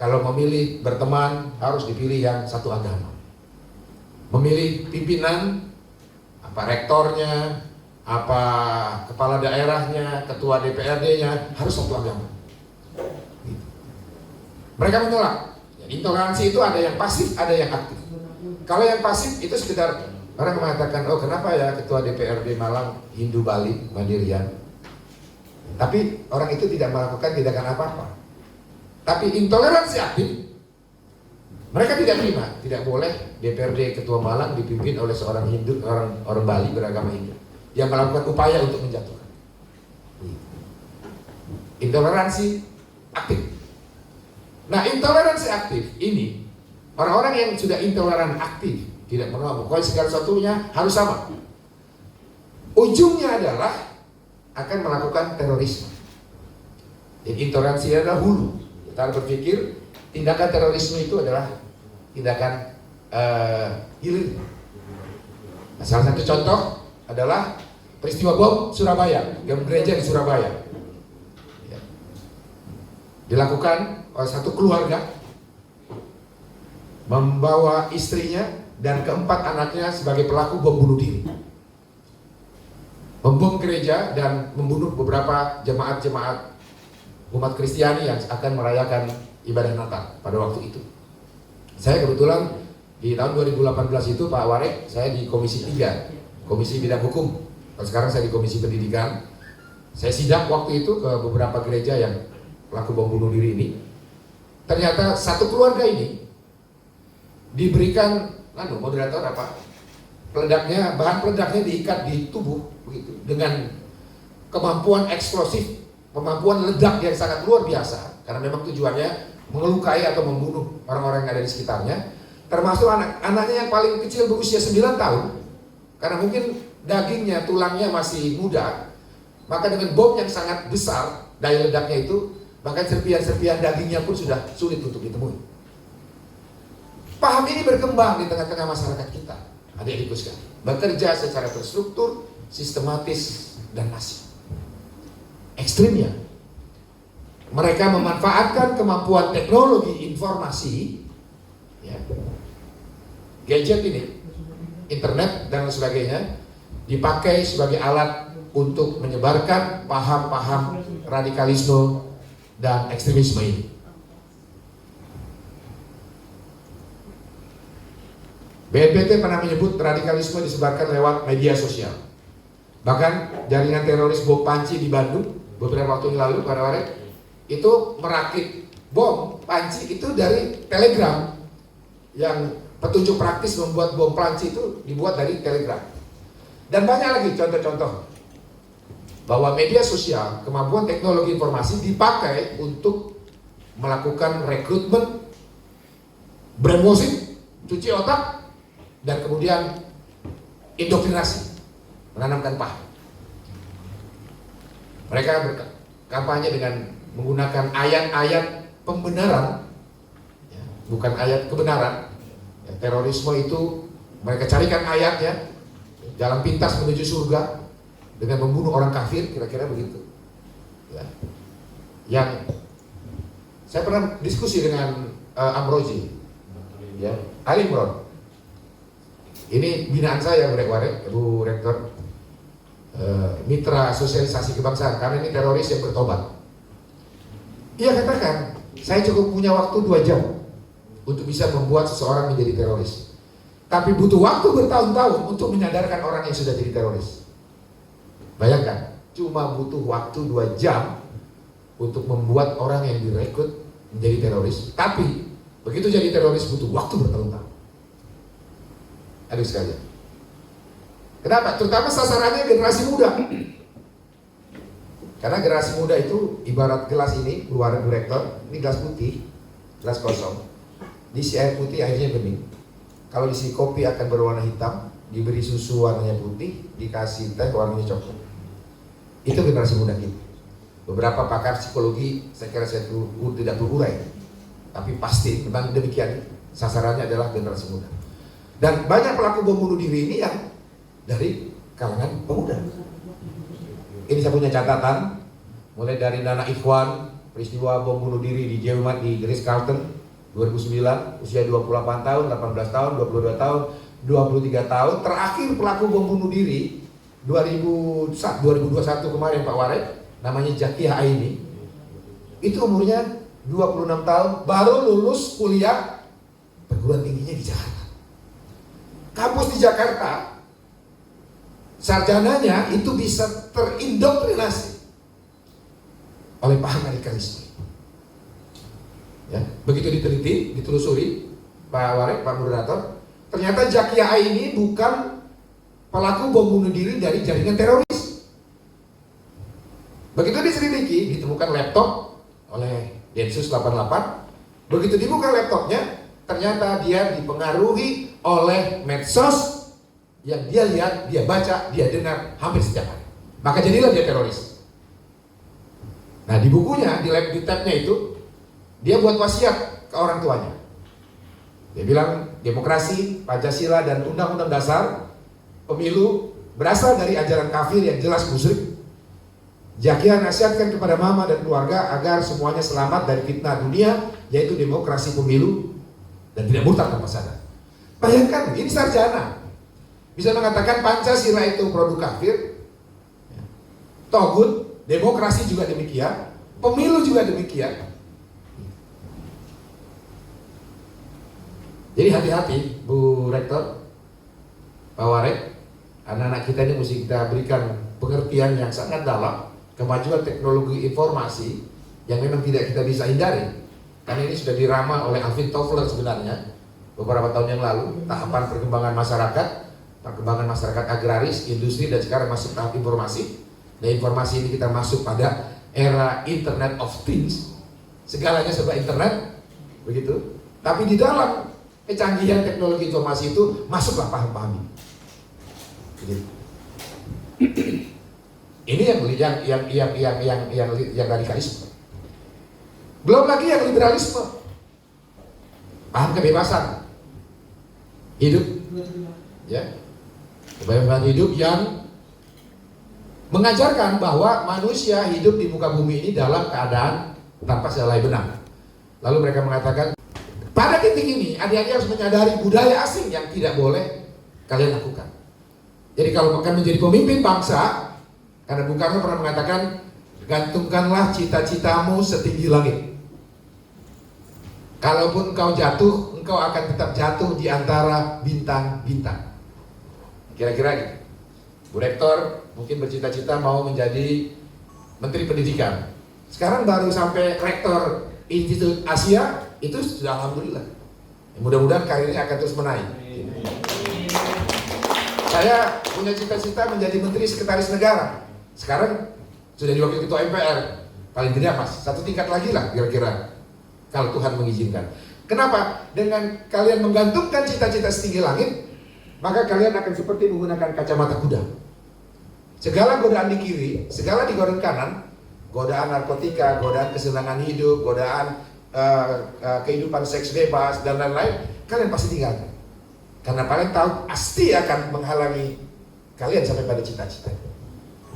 kalau memilih berteman harus dipilih yang satu agama. Memilih pimpinan, apa rektornya, apa kepala daerahnya, ketua DPRD-nya harus satu agama. Mereka menolak. Intoleransi itu ada yang pasif, ada yang aktif. Kalau yang pasif itu sekedar orang mengatakan, oh kenapa ya ketua DPRD Malang Hindu Bali Mandirian. Tapi orang itu tidak melakukan tindakan apa-apa. Tapi intoleransi aktif, mereka tidak terima, tidak boleh DPRD Ketua Malang dipimpin oleh seorang Hindu, orang Bali beragama Hindu yang melakukan upaya untuk menjatuhkan. Intoleransi aktif. Nah, intoleransi aktif ini orang-orang yang sudah intoleran aktif tidak menolak, pokoknya segala sesuatunya harus sama. Ujungnya adalah akan melakukan terorisme. Jadi intoleransi adalah hulu. Kita berpikir tindakan terorisme itu adalah tindakan hilir. Nah, salah satu contoh adalah peristiwa bom Surabaya, bom gereja di Surabaya. Ya. Dilakukan oleh satu keluarga membawa istrinya dan keempat anaknya sebagai pelaku bom bunuh diri. Membom gereja dan membunuh beberapa jemaat-jemaat umat Kristiani yang akan merayakan ibadah Natal pada waktu itu. Saya kebetulan di tahun 2018 itu Pak Warek, saya di Komisi 3, Komisi Bidang Hukum. Sekarang saya di Komisi Pendidikan. Saya sidang waktu itu ke beberapa gereja yang pelaku bom bunuh diri ini. Ternyata satu keluarga ini diberikan moderator apa? Peledaknya, bahan peledaknya diikat di tubuh begitu dengan kemampuan eksplosif, kemampuan ledak yang sangat luar biasa karena memang tujuannya melukai atau membunuh orang-orang yang ada di sekitarnya, termasuk anak-anaknya yang paling kecil berusia 9 tahun karena mungkin dagingnya, tulangnya masih muda, maka dengan bom yang sangat besar daya ledaknya itu, bahkan serpihan-serpihan dagingnya pun sudah sulit untuk ditemui. Paham ini berkembang di tengah-tengah masyarakat kita, adik-adikku sekalian, bekerja secara terstruktur, sistematis dan masif. Ekstrimnya, mereka memanfaatkan kemampuan teknologi informasi, ya, gadget ini, internet dan sebagainya, dipakai sebagai alat untuk menyebarkan paham-paham radikalisme dan ekstremisme ini. BNPT pernah menyebut radikalisme disebarkan lewat media sosial. Bahkan jaringan teroris bom panci di Bandung beberapa waktu yang lalu pada Warek itu merakit bom panci itu dari Telegram, yang petunjuk praktis membuat bom panci itu dibuat dari Telegram. Dan banyak lagi contoh-contoh bahwa media sosial, kemampuan teknologi informasi dipakai untuk melakukan rekrutmen, brainwashing, cuci otak, dan kemudian indoktrinasi, menanamkan paham. Mereka berkampanye dengan menggunakan ayat-ayat pembenaran, ya, bukan ayat kebenaran. Ya, terorisme itu mereka carikan ayatnya, jalan pintas menuju surga dengan membunuh orang kafir, kira-kira begitu. Ya. Yang saya pernah diskusi dengan Amrozi, ya, Ali Imron. Ini binaan saya, Bu Rektor, mitra sosialisasi kebangsaan, karena ini teroris yang bertobat. Ia katakan, saya cukup punya waktu 2 jam untuk bisa membuat seseorang menjadi teroris. Tapi butuh waktu bertahun-tahun untuk menyadarkan orang yang sudah jadi teroris. Bayangkan, cuma butuh waktu 2 jam untuk membuat orang yang direkrut menjadi teroris. Tapi begitu jadi teroris butuh waktu bertahun-tahun. Aduh sekalian. Kenapa? Terutama sasarannya generasi muda. Karena generasi muda itu ibarat gelas ini, luar direktor, ini gelas putih, gelas kosong. Diisi air putih akhirnya bening. Kalau diisi kopi akan berwarna hitam, diberi susu warnanya putih, dikasih teh warnanya coklat. Itu generasi muda kita. Beberapa pakar psikologi, saya kira saya tidak berurai, tapi pasti memang demikian. Sasarannya adalah generasi muda. Dan banyak pelaku bom bunuh diri ini yang dari kalangan pemuda. Ini saya punya catatan, mulai dari Nana Ikhwan, peristiwa bom bunuh diri di Jerman di Ritz-Carlton 2009, usia 28 tahun, 18 tahun, 22 tahun, 23 tahun. Terakhir pelaku bom bunuh diri 2021 kemarin Pak Warek, namanya Zakia Aini. Itu umurnya 26 tahun, baru lulus kuliah perguruan tingginya di Jakarta. Kampus di Jakarta, sarjananya itu bisa terindoktrinasi oleh paham radikalisme. Ya, begitu diteliti, ditelusuri, Pak Warek, Pak Moderator, ternyata Zakia ini bukan pelaku bom bunuh diri dari jaringan teroris. Begitu diselidiki, ditemukan laptop oleh Densus 88. Begitu dibuka laptopnya, ternyata dia dipengaruhi oleh medsos yang dia lihat, dia baca, dia dengar hampir setiap hari. Maka jadilah dia teroris. Nah, di bukunya, di tabnya itu, dia buat wasiat ke orang tuanya. Dia bilang, demokrasi, Pancasila, dan Undang-Undang Dasar Pemilu berasal dari ajaran kafir yang jelas musyrik. Zakia nasihatkan kepada mama dan keluarga agar semuanya selamat dari fitnah dunia, yaitu demokrasi pemilu, dan tidak murtad tanpa sadar. Bayangkan, ini sarjana bisa mengatakan Pancasila itu produk kafir, togut, demokrasi juga demikian, pemilu juga demikian. Jadi hati-hati, Bu Rektor, Pak Warek, anak-anak kita ini mesti kita berikan pengertian yang sangat dalam. Kemajuan teknologi informasi yang memang tidak kita bisa hindari, karena ini sudah diramah oleh Alvin Toffler sebenarnya beberapa tahun yang lalu. Tahapan perkembangan masyarakat agraris, industri, dan sekarang masuk tahap informasi. Dan informasi ini kita masuk pada era Internet of Things, segalanya serba internet, begitu. Tapi di dalam kecanggihan teknologi informasi itu masuklah paham-paham ini. Ini yang radikalisme. Belum lagi yang liberalisme, paham kebebasan hidup, ya, kebebasan hidup yang mengajarkan bahwa manusia hidup di muka bumi ini dalam keadaan tanpa selai benang. Lalu mereka mengatakan, pada titik ini adik-adik harus menyadari budaya asing yang tidak boleh kalian lakukan. Jadi kalau akan menjadi pemimpin bangsa, karena Bung Karno pernah mengatakan, gantungkanlah cita-citamu setinggi langit. Kalaupun engkau jatuh, engkau akan tetap jatuh di antara bintang-bintang. Kira-kira gitu. Bu Rektor mungkin bercita-cita mau menjadi Menteri Pendidikan. Sekarang baru sampai Rektor Institut Asia, itu sudah alhamdulillah. Mudah-mudahan karirnya akan terus menaik. Saya punya cita-cita menjadi Menteri Sekretaris Negara. Sekarang sudah di Wakil Ketua MPR. Paling tidak mas, satu tingkat lagi lah kira-kira, kalau Tuhan mengizinkan. Kenapa? Dengan kalian menggantungkan cita-cita setinggi langit, maka kalian akan seperti menggunakan kacamata kuda. Segala godaan di kiri, segala di godaan kanan, godaan narkotika, godaan kesenangan hidup, godaan kehidupan seks bebas, dan lain-lain, kalian pasti tinggalkan. Karena kalian tahu pasti akan menghalangi kalian sampai pada cita-cita.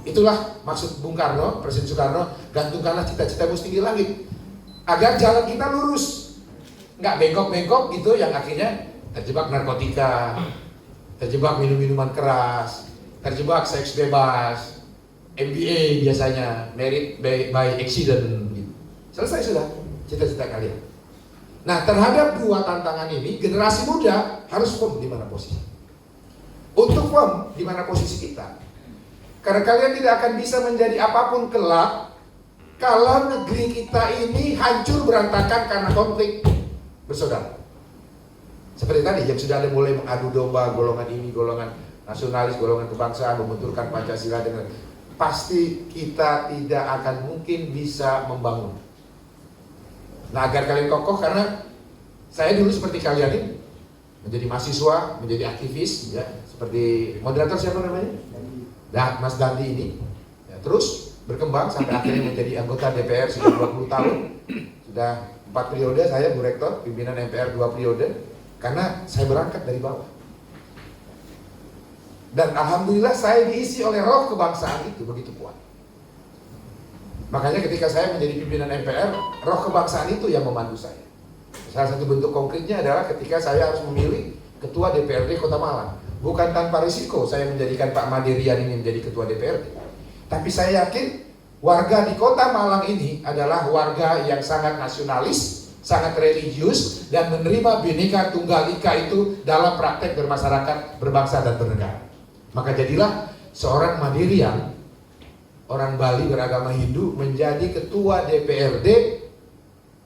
Itulah maksud Bung Karno, Presiden Soekarno, gantungkanlah cita-citamu setinggi langit, agar jalan kita lurus, nggak bengkok-bengkok gitu, yang akhirnya terjebak narkotika, terjebak minum-minuman keras, terjebak seks bebas, MBA biasanya, married by accident gitu. Selesai sudah cita-cita kalian. Nah, terhadap dua tantangan ini, generasi muda harus firm di mana posisi. Untuk firm di mana posisi kita, karena kalian tidak akan bisa menjadi apapun kelak kalau negeri kita ini hancur berantakan karena konflik bersaudara. Seperti tadi yang sudah ada mulai mengadu domba golongan ini, golongan nasionalis, golongan kebangsaan, membenturkan Pancasila dengan, pasti kita tidak akan mungkin bisa membangun. Nah, agar kalian kokoh, karena saya dulu seperti kalian ini, menjadi mahasiswa, menjadi aktivis, ya, seperti moderator siapa namanya? Nah, Mas Dandi ini, ya, terus berkembang sampai akhirnya menjadi anggota DPR sudah 20 tahun, sudah 4 periode saya Bu Rektor, pimpinan MPR 2 periode, karena saya berangkat dari bawah. Dan alhamdulillah saya diisi oleh roh kebangsaan itu begitu kuat. Makanya ketika saya menjadi pimpinan MPR, roh kebangsaan itu yang memandu saya. Salah satu bentuk konkretnya adalah ketika saya harus memilih ketua DPRD Kota Malang. Bukan tanpa risiko saya menjadikan Pak Madirian ini menjadi ketua DPRD. Tapi saya yakin warga di Kota Malang ini adalah warga yang sangat nasionalis, sangat religius, dan menerima Bhinneka Tunggal Ika itu dalam praktek bermasyarakat, berbangsa, dan bernegara. Maka jadilah seorang Madirian, orang Bali beragama Hindu, menjadi ketua DPRD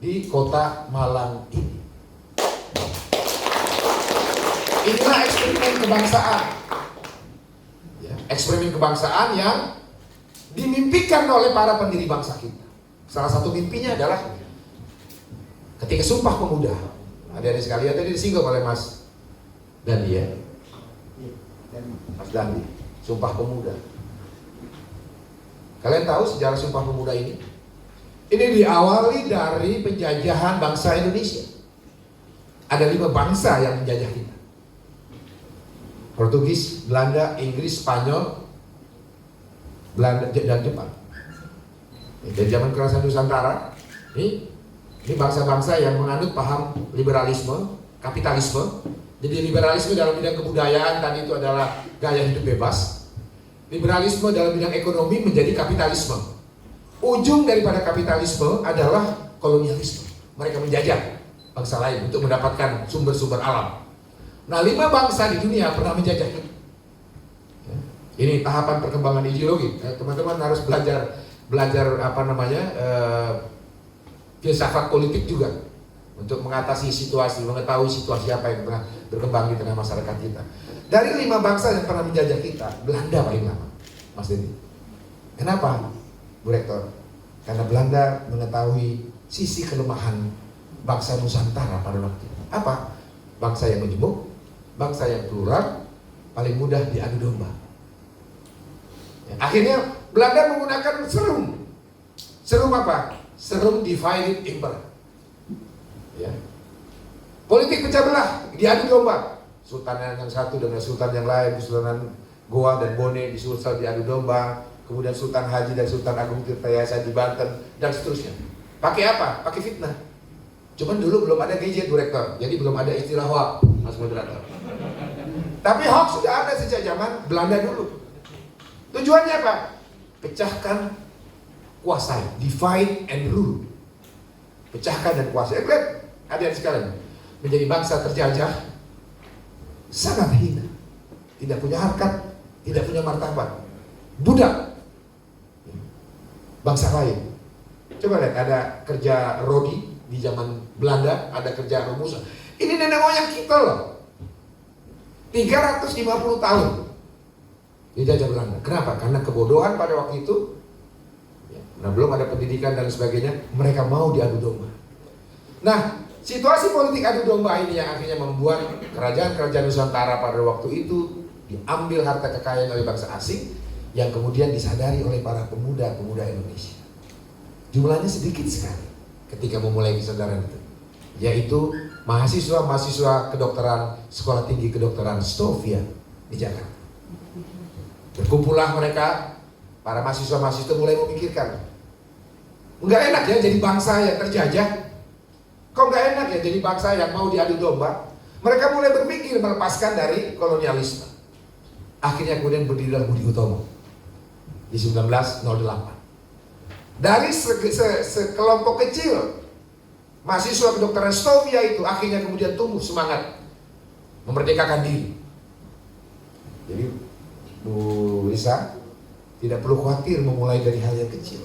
di Kota Malang ini. Inilah eksperimen kebangsaan, ya, eksperimen kebangsaan yang dimimpikan oleh para pendiri bangsa kita. Salah satu mimpinya adalah ketika Sumpah Pemuda. Adik-adik sekalian tadi disinggung oleh Mas Dandi ya, Mas Dandi, Sumpah Pemuda. Kalian tahu sejarah Sumpah Pemuda ini? Ini diawali dari penjajahan bangsa Indonesia. Ada 5 bangsa yang menjajah kita: Portugis, Belanda, Inggris, Spanyol, Belanda, dan Jepang. Dari zaman kekaisaran Nusantara, ini bangsa-bangsa yang menganut paham liberalisme, kapitalisme. Jadi liberalisme dalam bidang kebudayaan tadi itu adalah gaya hidup bebas. Liberalisme dalam bidang ekonomi menjadi kapitalisme. Ujung daripada kapitalisme adalah kolonialisme. Mereka menjajah bangsa lain untuk mendapatkan sumber-sumber alam. Nah, 5 bangsa di dunia pernah menjajah kita. Ini tahapan perkembangan ideologi. Teman-teman harus belajar filsafat politik juga untuk mengatasi situasi, mengetahui situasi apa yang pernah berkembang di tengah masyarakat kita. Dari 5 bangsa yang pernah menjajah kita, Belanda paling lama, Mas Dedi. Kenapa, Bu Rektor? Karena Belanda mengetahui sisi kelemahan bangsa Nusantara pada waktu itu. Apa? Bangsa yang majemuk, bangsa yang plural, paling mudah diadu domba. Ya, akhirnya Belanda menggunakan serum. Serum apa? Serum divided impera. Ya. Politik pecah belah, diadu domba. Sultan yang satu dengan sultan yang lain, Sultan Goa dan Bone disultan diadu domba. Kemudian Sultan Haji dan Sultan Agung Tirtayasa di Banten, dan seterusnya. Pakai apa? Pakai fitnah. Cuman dulu belum ada gadget, Bu Rektor. Jadi belum ada istilah hoax, Mas Moderator. Tapi hoax sudah ada sejak zaman Belanda dulu. Tujuannya apa? Pecahkan, kuasai, divide and rule. Pecahkan dan kuasai. Lihat, adik-adik sekalian, menjadi bangsa terjajah sangat hina, tidak punya harkat, tidak punya martabat, budak bangsa lain. Coba lihat, ada kerja Rodi di zaman Belanda, ada kerja Romusa. Ini nenek moyang kita loh. 350 tahun dijajah Belanda. Kenapa? Karena kebodohan pada waktu itu. Nah, belum ada pendidikan dan sebagainya. Mereka mau diadu domba. Nah, situasi politik adu domba ini yang akhirnya membuat kerajaan-kerajaan Nusantara pada waktu itu diambil harta kekayaan oleh bangsa asing, yang kemudian disadari oleh para pemuda-pemuda Indonesia. Jumlahnya sedikit sekali ketika memulai kesadaran itu, yaitu mahasiswa-mahasiswa kedokteran Sekolah Tinggi Kedokteran Stovia di Jakarta. Berkumpullah mereka, para mahasiswa-mahasiswa mulai memikirkan, nggak enak ya jadi bangsa yang terjajah. Kok nggak enak ya jadi bangsa yang mau diadu domba? Mereka mulai berpikir melepaskan dari kolonialisme. Akhirnya kemudian berdirilah Budi Utomo di 1908. Dari sekelompok kecil mahasiswa kedokteran Stovia itu akhirnya kemudian tumbuh semangat memerdekakan diri. Jadi Bu Lisa tidak perlu khawatir memulai dari hal yang kecil.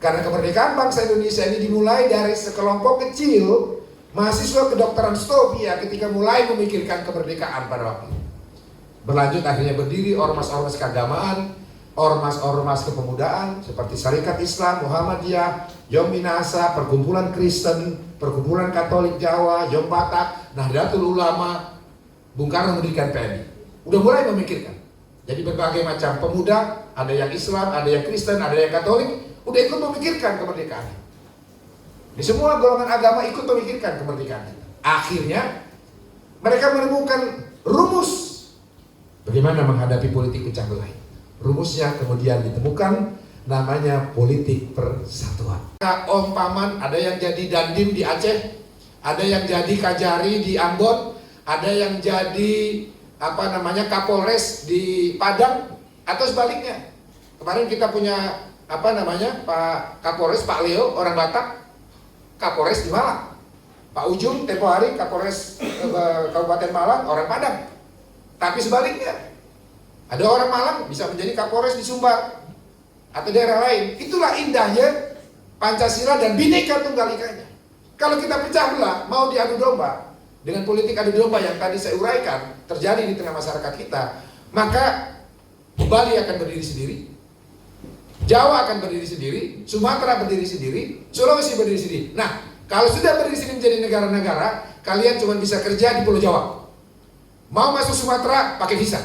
Karena kemerdekaan bangsa Indonesia ini dimulai dari sekelompok kecil mahasiswa kedokteran Stovia ketika mulai memikirkan kemerdekaan pada waktu itu. Berlanjut akhirnya berdiri ormas-ormas keagamaan, ormas-ormas kepemudaan seperti Syarikat Islam, Muhammadiyah, Yom Minasa, Perkumpulan Kristen, Perkumpulan Katolik Jawa, Yom Batak, Nahdlatul Ulama, Bung Karno mendirikan PMI. Udah mulai memikirkan. Jadi berbagai macam pemuda, ada yang Islam, ada yang Kristen, ada yang Katolik, udah ikut memikirkan kemerdekaan. Di semua golongan agama ikut memikirkan kemerdekaan. Akhirnya mereka menemukan rumus bagaimana menghadapi politik pecah belah. Rumusnya kemudian ditemukan namanya politik persatuan. Om Paman ada yang jadi Dandim di Aceh, ada yang jadi Kajari di Ambon, ada yang jadi Kapolres di Padang, atau sebaliknya. Kemarin kita punya Pak Kapolres, Pak Leo, orang Batak, Kapolres di Malang. Pak Ujung tempo hari Kapolres Kabupaten Malang, orang Padang. Tapi sebaliknya, ada orang Malang bisa menjadi Kapolres di Sumbar atau daerah lain. Itulah indahnya Pancasila dan Bhinneka Tunggal Ikanya. Kalau kita pecah belah, mau diadu domba dengan politik adu domba yang tadi saya uraikan terjadi di tengah masyarakat kita, maka Bali akan berdiri sendiri, Jawa akan berdiri sendiri, Sumatera berdiri sendiri, Sulawesi berdiri sendiri. Nah, kalau sudah berdiri sendiri menjadi negara-negara, kalian cuma bisa kerja di Pulau Jawa. Mau masuk Sumatera pakai visa.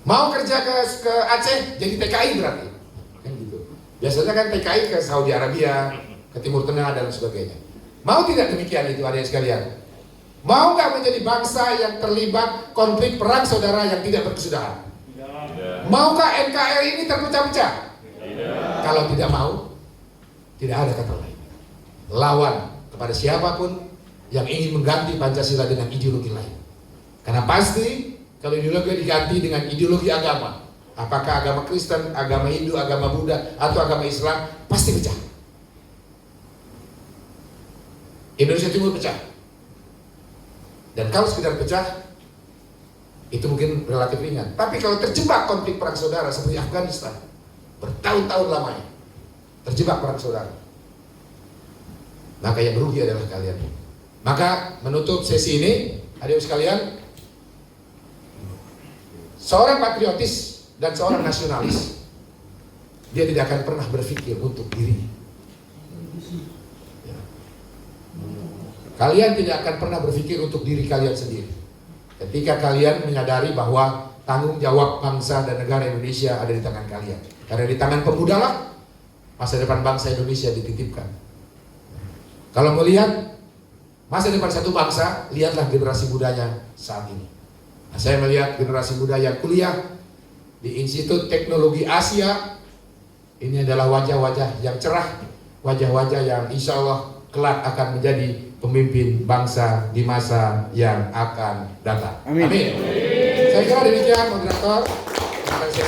Mau kerja ke Aceh jadi TKI berarti. Kan gitu. Biasanya kan TKI ke Saudi Arabia, ke Timur Tengah dan sebagainya. Mau tidak demikian itu adik sekalian? Mau nggak menjadi bangsa yang terlibat konflik perang saudara yang tidak berkesudahan? Maukah NKRI ini terpecah-pecah? Kalau tidak mau, tidak ada kata lain. Lawan kepada siapapun yang ingin mengganti Pancasila dengan ideologi lain. Karena pasti kalau ideologi diganti dengan ideologi agama, apakah agama Kristen, agama Hindu, agama Buddha, atau agama Islam, pasti pecah. Indonesia Timur pecah. Dan kalau sekedar pecah, itu mungkin relatif ringan. Tapi kalau terjebak konflik perang saudara seperti Afghanistan, bertahun-tahun lamanya terjebak perang saudara, maka yang merugi adalah kalian. Maka menutup sesi ini, adik sekalian, seorang patriotis dan seorang nasionalis, dia tidak akan pernah berpikir untuk dirinya. Ya. Kalian tidak akan pernah berpikir untuk diri kalian sendiri. Ketika kalian menyadari bahwa tanggung jawab bangsa dan negara Indonesia ada di tangan kalian. Karena di tangan pemuda lah masa depan bangsa Indonesia dititipkan. Kalau melihat masa depan satu bangsa, lihatlah generasi mudanya saat ini. Nah, saya melihat generasi muda yang kuliah di Institut Teknologi Asia. Ini adalah wajah-wajah yang cerah, wajah-wajah yang insya Allah kelak akan menjadi pemimpin bangsa di masa yang akan datang. Amin. Amin. Saya kira demikian moderator. Terima kasih.